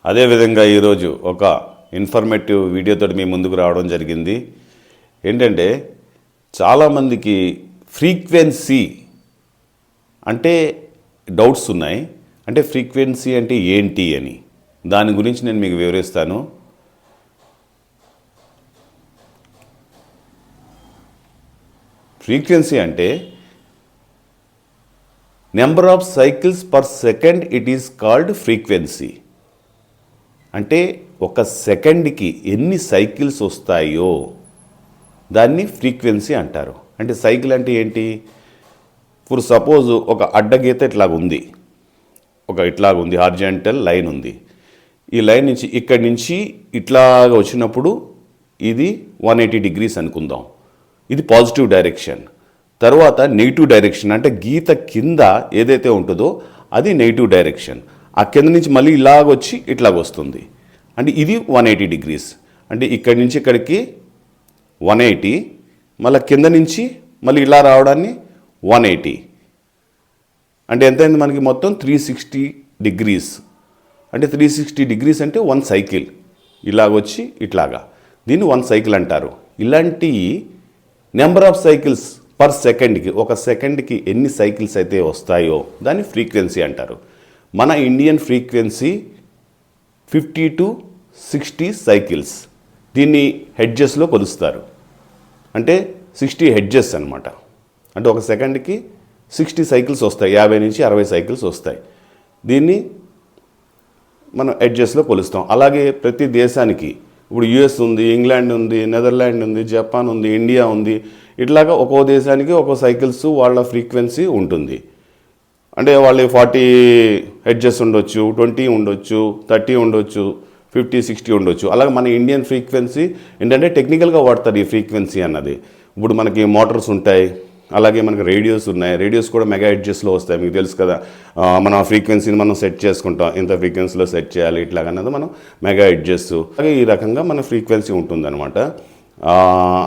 అదేవిధంగా ఈరోజు ఒక ఇన్ఫర్మేటివ్ వీడియోతో మీ ముందుకు రావడం జరిగింది. ఏంటంటే చాలామందికి ఫ్రీక్వెన్సీ అంటే డౌట్స్ ఉన్నాయి. అంటే ఫ్రీక్వెన్సీ అంటే ఏంటి అని దాని గురించి నేను మీకు వివరిస్తాను. ఫ్రీక్వెన్సీ అంటే number of cycles per second, it is called frequency. అంటే ఒక సెకండ్కి ఎన్ని సైకిల్స్ వస్తాయో దాన్ని ఫ్రీక్వెన్సీ అంటారు. అంటే సైకిల్ అంటే ఏంటి? ఫర్ సపోజ్ ఒక అడ్డగీత ఇట్లాగుంది, ఇట్లాగుంది హార్జెంటల్ లైన్ ఉంది. ఈ లైన్ నుంచి ఇక్కడి నుంచి ఇట్లాగా వచ్చినప్పుడు ఇది 180 degrees అనుకుందాం. ఇది పాజిటివ్ డైరెక్షన్. తర్వాత నెగిటివ్ డైరెక్షన్ అంటే గీత కింద ఏదైతే ఉంటుందో అది నెగిటివ్ డైరెక్షన్. ఆ కింద నుంచి మళ్ళీ ఇలాగొచ్చి ఇట్లాగొస్తుంది. అంటే ఇది 180 degrees. అంటే ఇక్కడి నుంచి ఇక్కడికి 180, మళ్ళీ కింద నుంచి మళ్ళీ ఇలా రావడాన్ని 180. అంటే ఎంతైంది మనకి మొత్తం 360 degrees. అంటే 360 degrees అంటే 1 సైకిల్. ఇలాగొచ్చి ఇట్లాగా దీన్ని 1 సైకిల్ అంటారు. ఇలాంటి నెంబర్ ఆఫ్ సైకిల్స్ పర్ సెకండ్కి, ఒక సెకండ్కి ఎన్ని సైకిల్స్ అయితే వస్తాయో దాన్ని ఫ్రీక్వెన్సీ అంటారు. మన ఇండియన్ ఫ్రీక్వెన్సీ 50 to 60 సైకిల్స్. దీన్ని హెడ్జెస్లో కొలుస్తారు. అంటే 60 హెడ్జెస్ అనమాట. అంటే ఒక సెకండ్కి 60 సైకిల్స్ వస్తాయి, 50 నుంచి 60 సైకిల్స్ వస్తాయి. దీన్ని మనం హెడ్జెస్లో కొలుస్తాం. అలాగే ప్రతి దేశానికి ఇప్పుడు యుఎస్ ఉంది, ఇంగ్లాండ్ ఉంది, నెదర్లాండ్ ఉంది, జపాన్ ఉంది, ఇండియా ఉంది. ఇట్లాగా ఒక్కో దేశానికి ఒక్కో సైకిల్స్ వాళ్ళ ఫ్రీక్వెన్సీ ఉంటుంది. అంటే వాళ్ళు 40 హెడ్జెస్ ఉండొచ్చు, 20 ఉండొచ్చు, 30 ఉండొచ్చు, 50, 60 ఉండొచ్చు. అలాగే మన ఇండియన్ ఫ్రీక్వెన్సీ ఏంటంటే టెక్నికల్గా వాడతారు ఈ ఫ్రీక్వెన్సీ అన్నది. ఇప్పుడు మనకి మోటార్స్ ఉంటాయి, అలాగే మనకి రేడియోస్ ఉన్నాయి. రేడియోస్ కూడా మెగా హెడ్జెస్లో వస్తాయి. మీకు తెలుసు కదా, మన ఫ్రీక్వెన్సీని మనం సెట్ చేసుకుంటాం, ఇంత ఫ్రీక్వెన్సీలో సెట్ చేయాలి ఇట్లాగన్నది మనం మెగా హెడ్జెస్. అలాగే ఈ రకంగా మన ఫ్రీక్వెన్సీ ఉంటుందన్నమాట.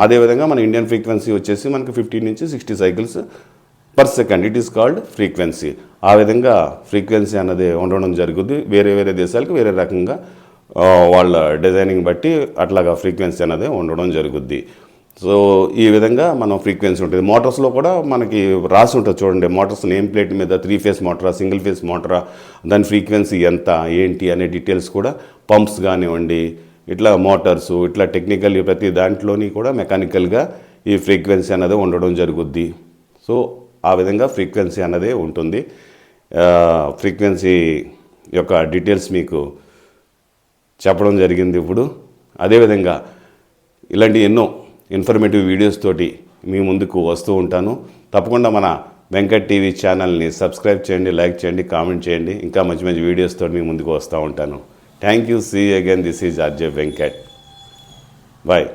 అదేవిధంగా మన ఇండియన్ ఫ్రీక్వెన్సీ వచ్చేసి మనకి 50 నుంచి 60 cycles per second, it is called frequency. ఆ విధంగా ఫ్రీక్వెన్సీ అన్నది ఉండడం జరుగుద్ది. వేరే వేరే దేశాలకు వేరే రకంగా వాళ్ళ డిజైనింగ్ బట్టి అట్లాగా ఫ్రీక్వెన్సీ అన్నది ఉండడం జరుగుద్ది. సో ఈ విధంగా మనం ఫ్రీక్వెన్సీ ఉంటుంది. మోటార్స్లో కూడా మనకి రాసి ఉంటుంది చూడండి, మోటార్స్ నేమ్ ప్లేట్ మీద 3 phase మోటారా, సింగిల్ ఫేస్ మోటారా, దాని ఫ్రీక్వెన్సీ ఎంత ఏంటి అనే డీటెయిల్స్ కూడా, పంప్స్ కానివ్వండి, ఇట్లా మోటార్సు, ఇట్లా టెక్నికల్ ప్రతి దాంట్లోని కూడా మెకానికల్గా ఈ ఫ్రీక్వెన్సీ అన్నది ఉండడం జరుగుద్ది. సో ఆ విధంగా ఫ్రీక్వెన్సీ అన్నదే ఉంటుంది. ఫ్రీక్వెన్సీ యొక్క డీటెయిల్స్ మీకు చెప్పడం జరిగింది ఇప్పుడు. అదేవిధంగా ఇలాంటి ఎన్నో ఇన్ఫర్మేటివ్ వీడియోస్ తోటి మీ ముందుకు వస్తూ ఉంటాను. తప్పకుండా మన వెంకట్ టీవీ ఛానల్ని సబ్స్క్రైబ్ చేయండి, లైక్ చేయండి, కామెంట్ చేయండి. ఇంకా మంచి మంచి వీడియోస్ తోటి మీ ముందుకు వస్తూ ఉంటాను. Thank you. See again. This is RJ Venkat. Bye.